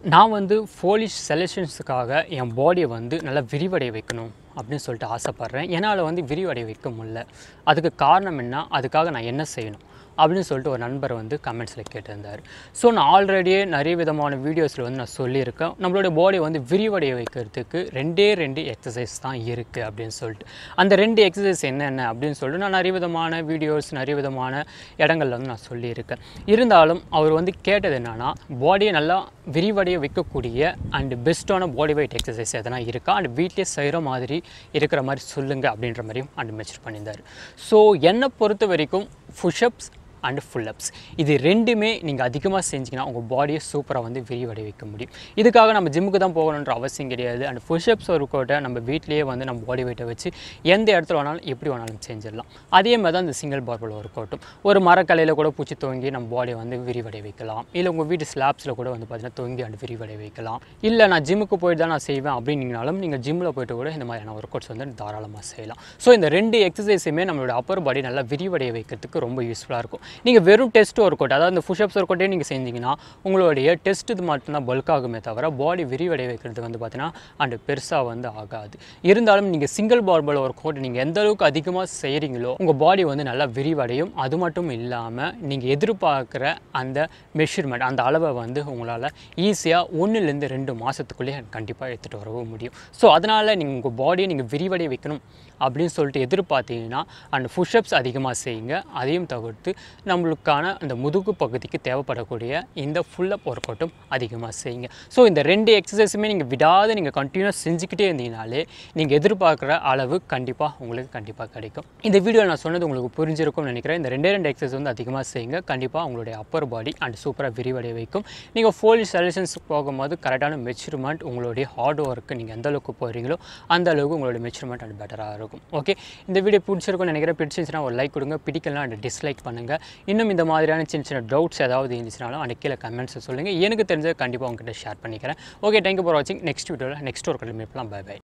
நான் வந்து ஃபோலிஷ் செலெக்ஷன்ஸுக்காக என் பாடியை வந்து நல்லா விரிவடைய வைக்கணும் அப்படின்னு சொல்லிட்டு ஆசைப்பட்றேன். என்னால் வந்து விரிவடைய வைக்க முடியல. அதுக்கு காரணம் என்ன? அதுக்காக நான் என்ன செய்யணும்? அப்படின்னு சொல்லிட்டு ஒரு நண்பர் வந்து கமெண்ட்ஸில் கேட்டிருந்தார். ஸோ நான் ஆல்ரெடியே நிறைய விதமான வீடியோஸில் வந்து நான் சொல்லியிருக்கேன். நம்மளுடைய பாடியை வந்து விரிவடைய வைக்கிறதுக்கு ரெண்டு எக்ஸசைஸ் தான் இருக்குது அப்படின்னு சொல்லிட்டு. அந்த 2 எக்ஸசைஸ் என்னென்ன அப்படின்னு சொல்லிட்டு நான் நிறைய விதமான வீடியோஸ், நிறைய விதமான இடங்களில் வந்து நான் சொல்லியிருக்கேன். இருந்தாலும் அவர் வந்து கேட்டது என்னென்னா, பாடியை நல்லா விரிவடைய வைக்கக்கூடிய அண்ட் பெஸ்ட்டான பாடி வெயிட் எக்ஸசைஸ் எதனா இருக்கா அண்ட் வீட்டிலே செய்கிற மாதிரி இருக்கிற மாதிரி சொல்லுங்கள் அப்படின்ற மாதிரியும் அண்ட் மென்ஷன் பண்ணியிருந்தார். ஸோ என்னை பொறுத்த வரைக்கும் புஷ்அப்ஸ் அண்ட் ஃபுல்லப்ஸ் இது ரெண்டுமே நீங்கள் அதிகமாக செஞ்சிங்கன்னா உங்கள் பாடியை சூப்பராக வந்து விரிவடைய வைக்க முடியும். இதுக்காக நம்ம ஜிம்முக்கு தான் போகணுன்ற அவசியம் கிடையாது. அண்ட் புஷ்அப்ஸ் ஒர்க் அவுட்டை நம்ம வீட்டிலேயே வந்து நம்ம பாடி வெயிட்டை வச்சு எந்த இடத்துல வேணாலும் எப்படி வேணாலும் செஞ்சிடலாம். அதே மாதிரி தான் இந்த சிங்கிள் பார்பல் ஒர்க் அவுட்டும். ஒரு மரக்கலையில் கூட பூச்சி தொங்கி நம்ம பாடியை வந்து விரிவடைய வைக்கலாம். இல்லை உங்கள் வீட்டு ஸ்லாப்ஸில் கூட வந்து பார்த்திங்கன்னா தொங்கி அண்ட் விரிவடைய வைக்கலாம். இல்லை நான் ஜிம்முக்கு போயிட்டு தான் நான் செய்வேன் அப்படின்னாலும் நீங்கள் ஜிம்மில் போய்ட்டு கூட இந்த மாதிரியான ஒர்க் அவுட்ஸ் வந்து தாராளமாக செய்யலாம். ஸோ இந்த 2 எக்ஸசைஸுமே நம்மளோட அப்பர் பாடி நல்லா விரிவடைய வைக்கிறதுக்கு ரொம்ப யூஸ்ஃபுல்லாக இருக்கும். நீங்கள் வெறும் டெஸ்ட் ஒர்க் அவுட், அதாவது இந்த புஷ்அப்ஸ் ஒர்க் அவுட்டே நீங்கள் செஞ்சிங்கன்னா உங்களுடைய டெஸ்ட் இது மட்டும்தான் பல்க் ஆகுமே தவிர பாடி விரிவடைய வைக்கிறது வந்து பார்த்தீங்கன்னா அண்ட் பெருசாக வந்து ஆகாது. இருந்தாலும் நீங்கள் சிங்கிள் பார்பல் ஒர்க் அவுட் நீங்கள் எந்த அளவுக்கு அதிகமாக செய்கிறீங்களோ உங்கள் பாடி வந்து நல்லா விரிவடையும். அது மட்டும் இல்லாமல் நீங்கள் எதிர்பார்க்குற அந்த மெஷர்மெண்ட், அந்த அளவை வந்து உங்களால் ஈஸியாக 1லேருந்து 2 மாதத்துக்குள்ளேயே கண்டிப்பாக எடுத்துகிட்டு வரவும் முடியும். ஸோ அதனால் நீங்கள் உங்கள் பாடியை நீங்கள் விரிவடைய வைக்கணும் அப்படின்னு சொல்லிட்டு எதிர்பார்த்தீங்கன்னா அண்ட் புஷ்அப்ஸ் அதிகமாக செய்யுங்க. அதையும் தவிர்த்து நம்மளுக்கான அந்த முதுகு பகுதிக்கு தேவைப்படக்கூடிய இந்த ஃபுல்லப் ஒர்க் அவுட்டும் அதிகமாக செய்யுங்க. ஸோ இந்த 2 எக்ஸசைஸுமே நீங்கள் விடாது நீங்கள் கண்டினியூஸ் செஞ்சுக்கிட்டே இருந்தீங்கனாலே நீங்கள் எதிர்பார்க்குற அளவு உங்களுக்கு கண்டிப்பாக கிடைக்கும். இந்த வீடியோவில் நான் சொன்னது உங்களுக்கு புரிஞ்சிருக்கும்னு நினைக்கிறேன். இந்த 2 எக்ஸசைஸ் வந்து அதிகமாக செய்யுங்க. கண்டிப்பாக உங்களுடைய அப்பர் பாடி அண்ட் சூப்பராக விரிவடைய வைக்கும். நீங்கள் ஃபோலிஷ் செலெக்ஷன்ஸ் போகும்போது கரெக்டான மெஷர்மெண்ட், உங்களுடைய ஹார்ட் ஒர்க்கு நீங்கள் எந்த அளவுக்கு போகிறீங்களோ அந்த அளவுக்கு உங்களுடைய மெஷர்மெண்ட் அண்ட் பெட்டராக இருக்கும். ஓகே, இந்த வீடியோ பிடிச்சிருக்கும்னு நினைக்கிறேன். பிடிச்சிருந்துச்சுன்னா ஒரு லைக் கொடுங்க, பிடிக்கலாம் அண்ட் டிஸ்லைக் பண்ணுங்கள். இன்னும் இந்த மாதிரியான சின்ன டவுட்ஸ் ஏதாவது இருந்துச்சுனாலும் அந்த கீழே கமெண்ட்ஸை சொல்லுங்கள். எனக்கு தெரிஞ்சதை கண்டிப்பாக உங்ககிட்ட ஷேர் பண்ணிக்கிறேன். ஓகே, தேங்க்யூ ஃபார் வாட்சிங். நெக்ஸ்ட் வீடியோவில் நெக்ஸ்ட் ஒரு மீட் பண்ணலாம். Bye by.